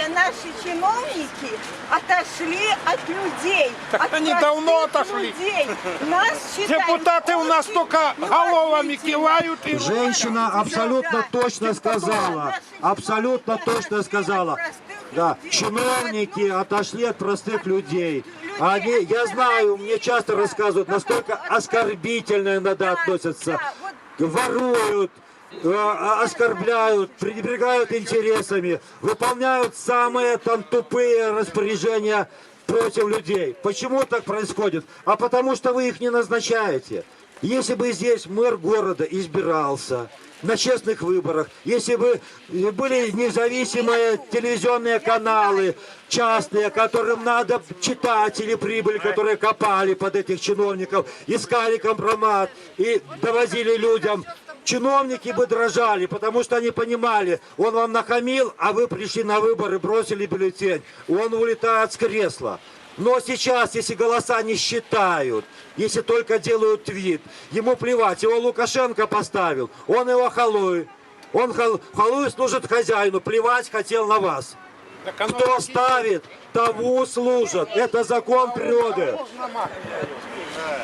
наши чиновники отошли от людей. Так от они простых давно отошли. людей. Нас считают Депутаты у нас очень только головами невозмутимыми. кивают и Женщина абсолютно точно сказала, абсолютно точно сказала. Да, чиновники отошли от простых людей. Они, я знаю, мне часто рассказывают, насколько оскорбительно иногда относятся, воруют, оскорбляют, пренебрегают интересами, выполняют самые там тупые распоряжения против людей. Почему так происходит? А потому что вы их не назначаете. Если бы здесь мэр города избирался на честных выборах, если бы были независимые телевизионные каналы, частные, которым надо читатели прибыли, которые копали под этих чиновников, искали компромат и довозили людям, чиновники бы дрожали, потому что они понимали, он вам нахамил, а вы пришли на выборы, бросили бюллетень, он улетает с кресла. Но сейчас, если голоса не считают, если только делают твит, ему плевать, его Лукашенко поставил, он его халуй. Он халуй служит хозяину, плевать хотел на вас. Кто ставит, тому служат. Это закон природы.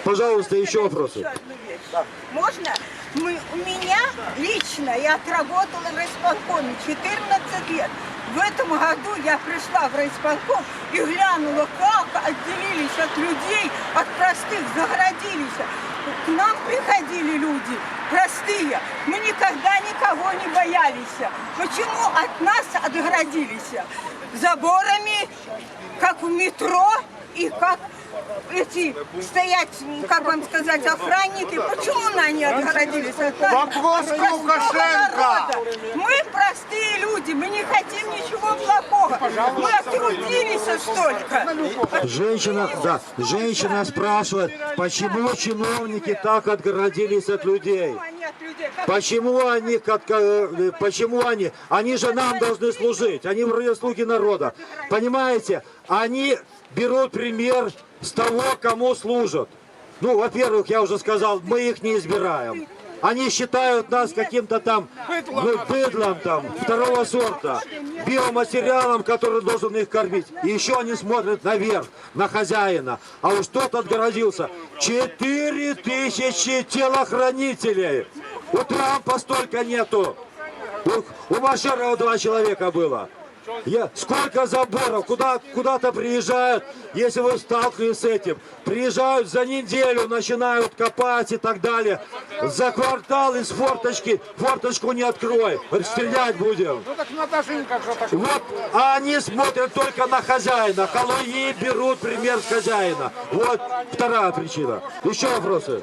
Пожалуйста, еще вопросы. Можно? У меня лично, я отработала в райисполкоме 14 лет. В этом году я пришла в райисполком и глянула, как отделились от людей, от простых, загородились. К нам приходили люди простые, мы никогда никого не боялись. Почему от нас отгородились? Заборами, как в метро и как эти стоять, как вам сказать, охранники. Почему они отгородились от нас? Вопрос к Лукашенко. Мы простые люди, мы не хотим ничего плохого. Мы отрудились столько. Женщина спрашивает, почему чиновники так отгородились от людей? Почему они? Они же нам должны служить, они вроде слуги народа. Понимаете, они берут пример с того, кому служат. Ну, во-первых, я уже сказал, мы их не избираем. Они считают нас каким-то там быдлом там, второго сорта, биоматериалом, который должен их кормить. И еще они смотрят наверх, на хозяина. А уж тот отгородился. 4000 телохранителей. У Трампа столько нету. У Машерова 2 человека было. Сколько заборов, куда-то приезжают, если вы сталкиваетесь с этим, приезжают за неделю, начинают копать и так далее. За квартал из форточку не открой, стрелять будем. Ну так Наташенька же так. Вот, а они смотрят только на хозяина, халуи берут пример с хозяина. Вот вторая причина. Еще вопросы?